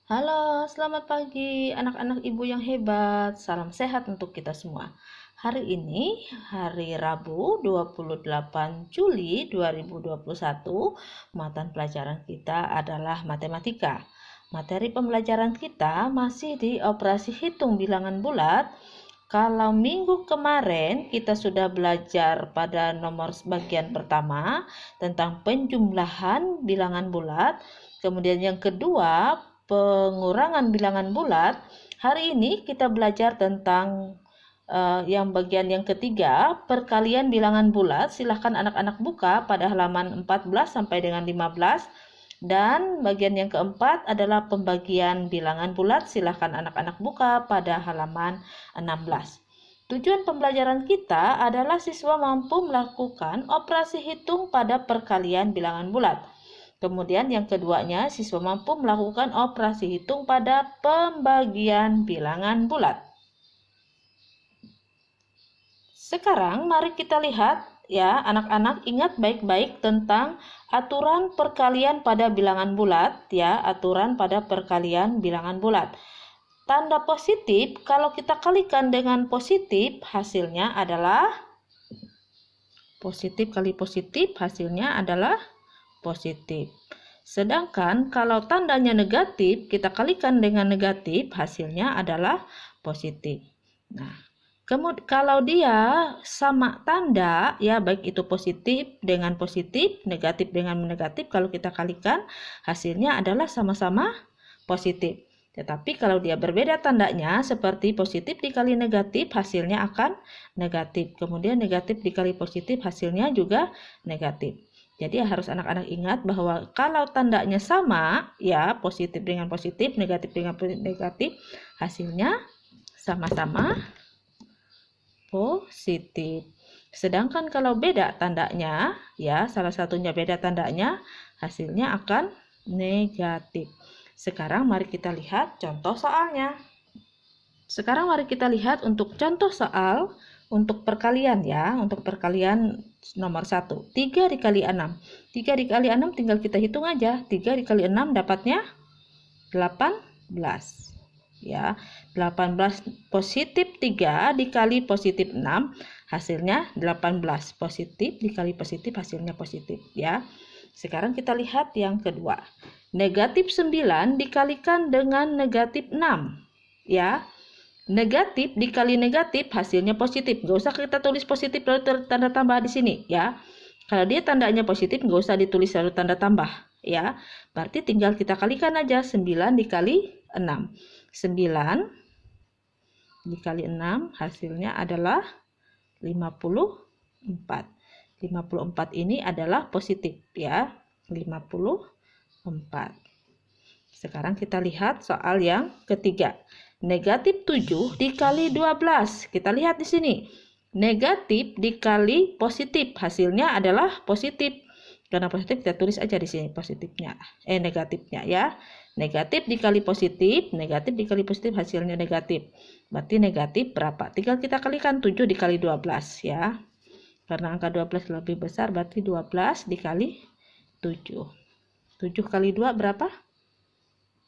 Halo, selamat pagi anak-anak ibu yang hebat. Salam sehat untuk kita semua. Hari ini, hari Rabu 28 Juli 2021, mata pelajaran kita adalah matematika. Materi pembelajaran kita masih di operasi hitung bilangan bulat. Kalau minggu kemarin kita sudah belajar pada nomor bagian pertama tentang penjumlahan bilangan bulat. Kemudian yang kedua, pengurangan bilangan bulat. Hari ini kita belajar tentang yang bagian yang ketiga, perkalian bilangan bulat. Silahkan anak-anak buka pada halaman 14 sampai dengan 15. Dan bagian yang keempat adalah pembagian bilangan bulat. Silahkan anak-anak buka pada halaman 16. Tujuan pembelajaran kita adalah siswa mampu melakukan operasi hitung pada perkalian bilangan bulat. Kemudian yang keduanya, siswa mampu melakukan operasi hitung pada pembagian bilangan bulat. Sekarang mari kita lihat ya, anak-anak ingat baik-baik tentang aturan perkalian pada bilangan bulat ya, aturan pada perkalian bilangan bulat. Tanda positif kalau kita kalikan dengan positif hasilnya adalah positif kali positif hasilnya adalah positif. Sedangkan kalau tandanya negatif, kita kalikan dengan negatif, hasilnya adalah positif. Nah, kemudian kalau dia sama tanda, ya baik itu positif dengan positif, negatif dengan negatif, kalau kita kalikan, hasilnya adalah sama-sama positif. Tetapi kalau dia berbeda tandanya, seperti positif dikali negatif, hasilnya akan negatif. Kemudian negatif dikali positif, hasilnya juga negatif. Jadi harus anak-anak ingat bahwa kalau tandanya sama, ya positif dengan positif, negatif dengan negatif, hasilnya sama-sama positif. Sedangkan kalau beda tandanya, ya salah satunya beda tandanya, hasilnya akan negatif. Sekarang mari kita lihat contoh soalnya. Sekarang mari kita lihat untuk contoh soal untuk perkalian ya, untuk perkalian nomor 1. 3 dikali 6. 3 dikali 6 tinggal kita hitung aja. 3 dikali 6 dapatnya 18. Ya, 18 positif 3 dikali positif 6 hasilnya 18. Positif dikali positif hasilnya positif ya. Sekarang kita lihat yang kedua. Negatif 9 dikalikan dengan negatif 6. Ya, negatif dikali negatif hasilnya positif. Nggak usah kita tulis positif lalu tanda tambah di sini ya. Kalau dia tandanya positif nggak usah ditulis lalu tanda tambah ya. Berarti tinggal kita kalikan aja 9 dikali 6. 9 dikali 6 hasilnya adalah 54. 54 ini adalah positif ya. 54. Sekarang kita lihat soal yang ketiga. Negatif 7 dikali 12. Kita lihat di sini. Negatif dikali positif. Hasilnya adalah positif. Karena positif kita tulis aja di sini positifnya. Negatifnya ya. Negatif dikali positif. Negatif dikali positif hasilnya negatif. Berarti negatif berapa? Tinggal kita kalikan 7 dikali 12 ya. Karena angka 12 lebih besar berarti 12 dikali 7. 7 kali 2 berapa?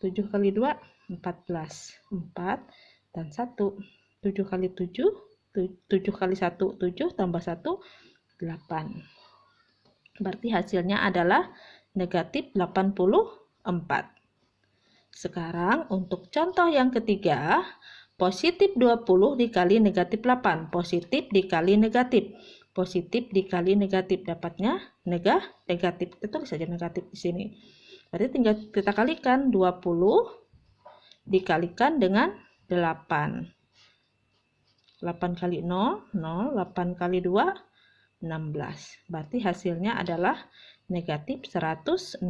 7 kali 2 14. 4 dan 1. 7 kali 7 7 kali 1 7 tambah 1 8. Berarti hasilnya adalah negatif 84. Sekarang untuk contoh yang ketiga, positif 20 dikali negatif 8. Positif dikali negatif. Positif dikali negatif dapatnya negatif. Kita tulis saja negatif di sini. Berarti tinggal kita kalikan 20 dikalikan dengan 8. 8 kali 0, 0. 8 kali 2, 16. Berarti hasilnya adalah negatif 160.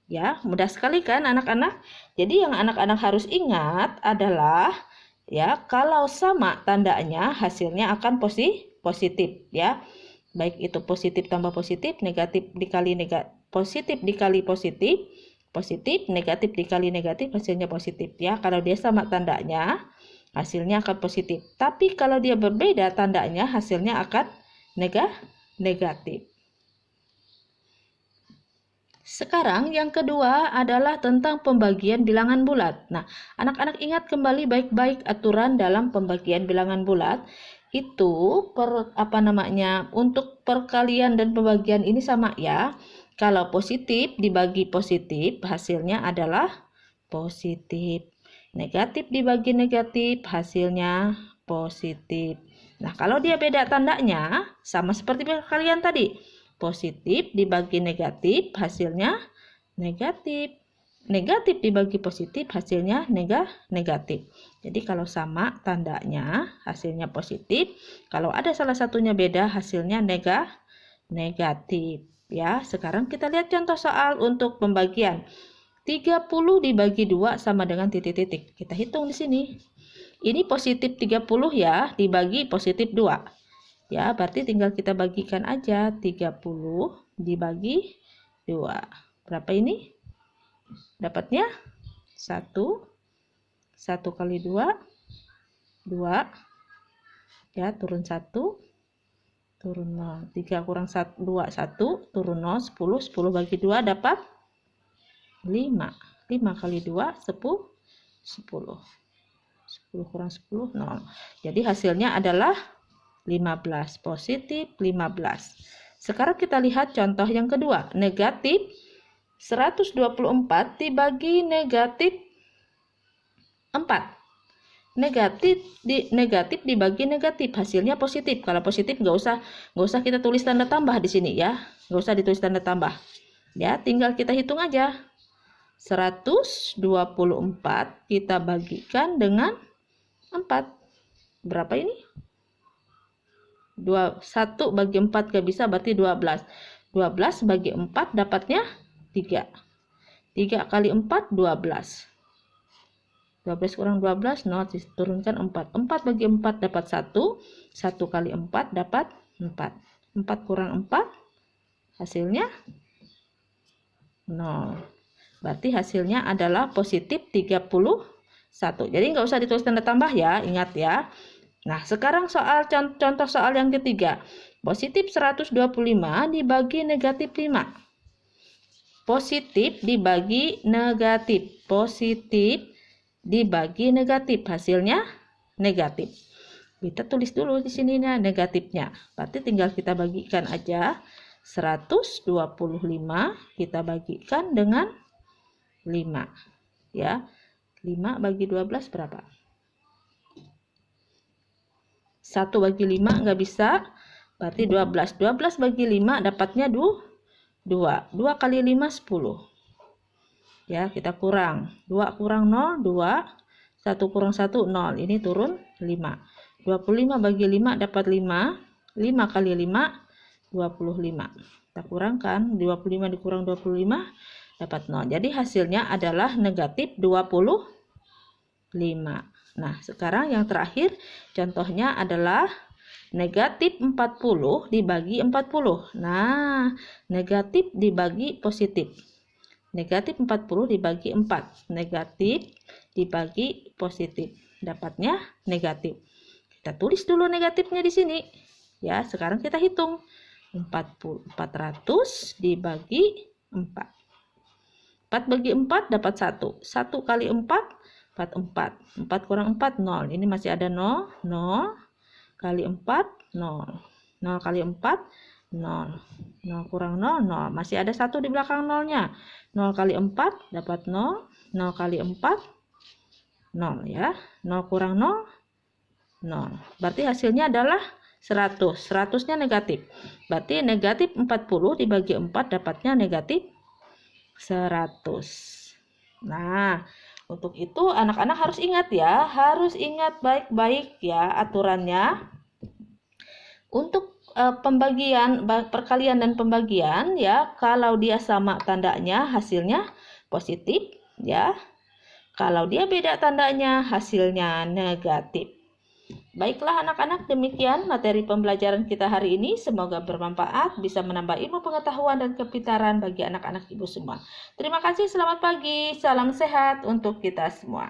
Ya, mudah sekali kan anak-anak? Jadi yang anak-anak harus ingat adalah ya, kalau sama tandanya hasilnya akan positif ya. Baik itu positif tambah positif, negatif dikali negatif, positif dikali positif, positif, negatif dikali negatif hasilnya positif ya. Kalau dia sama tandanya hasilnya akan positif. Tapi kalau dia berbeda tandanya hasilnya akan negatif. Sekarang yang kedua adalah tentang pembagian bilangan bulat. Nah, anak-anak ingat kembali baik-baik aturan dalam pembagian bilangan bulat. Itu untuk perkalian dan pembagian ini sama ya. Kalau positif dibagi positif, hasilnya adalah positif. Negatif dibagi negatif, hasilnya positif. Nah, kalau dia beda tandanya, sama seperti perkalian tadi. Positif dibagi negatif, hasilnya negatif. Negatif dibagi positif, hasilnya negatif. Jadi kalau sama tandanya, hasilnya positif. Kalau ada salah satunya beda, hasilnya negatif. Ya, sekarang kita lihat contoh soal untuk pembagian. 30 dibagi 2 sama dengan titik-titik. Kita hitung di sini. Ini positif 30 ya, dibagi positif 2. Ya, berarti tinggal kita bagikan aja. 30 dibagi 2. Berapa ini? Dapatnya 1. 1 kali 2. 2. Ya, turun 1. Turun 0. 3 kurang 1, 2, 1. Turun 0, 10. 10 bagi 2 dapat 5. 5 kali 2, 10. 10 kurang 10, 0. Jadi hasilnya adalah 15, positif 15. Sekarang kita lihat contoh yang kedua. Negatif 124 dibagi negatif 4. Negatif dibagi negatif, hasilnya positif. Kalau positif nggak usah kita tulis tanda tambah di sini ya. Nggak usah ditulis tanda tambah. Ya, tinggal kita hitung aja. 124 kita bagikan dengan 4. Berapa ini? 1 bagi 4 gak bisa, berarti 12. 12 bagi 4 dapatnya 3. 3 kali 4, 12. 12 kurang 12, 0, turunkan 4. 4 bagi 4 dapat 1. 1 kali 4 dapat 4. 4 kurang 4, hasilnya 0. Berarti hasilnya adalah positif 31. Jadi nggak usah ditulis tanda tambah ya, ingat ya. Nah, sekarang contoh soal yang ketiga. Positif 125 dibagi negatif 5. Positif dibagi negatif. Positif dibagi negatif. Hasilnya negatif. Kita tulis dulu di sini negatifnya. Berarti tinggal kita bagikan aja. 125 kita bagikan dengan 5. Ya. 5 bagi 12 berapa? 1 bagi 5 nggak bisa, berarti 12. 12 bagi 5 dapatnya 2. 2 kali 5, 10. Ya, kita kurang. 2 kurang 0, 2. 1 kurang 1, 0. Ini turun 5. 25 bagi 5 dapat 5. 5 kali 5, 25. Kita kurangkan. 25 dikurang 25 dapat 0. Jadi hasilnya adalah negatif 25. Nah, sekarang yang terakhir contohnya adalah negatif 40 dibagi 40. Nah, negatif dibagi positif. Negatif 40 dibagi 4. Negatif dibagi positif. Dapatnya negatif. Kita tulis dulu negatifnya di sini. Ya, sekarang kita hitung. 400 dibagi 4. 4 bagi 4 dapat 1. 1 kali 4, 4. 4 kurang 4, 0. Ini masih ada 0. 0 kali 4, 0. 0 kali 4, 0. 0 kurang 0, 0. Masih ada 1 di belakang 0-nya. 0 kali 4 dapat 0. 0 kali 4, 0 ya. 0 kurang 0, 0. Berarti hasilnya adalah 100. 100-nya negatif. Berarti negatif 40 dibagi 4 dapatnya negatif 100. Nah, untuk itu anak-anak harus ingat ya, harus ingat baik-baik ya aturannya. Untuk pembagian, perkalian dan pembagian ya, kalau dia sama tandanya hasilnya positif ya. Kalau dia beda tandanya hasilnya negatif. Baiklah anak-anak, demikian materi pembelajaran kita hari ini. Semoga bermanfaat, bisa menambah ilmu pengetahuan dan kepintaran bagi anak-anak ibu semua. Terima kasih, selamat pagi, salam sehat untuk kita semua.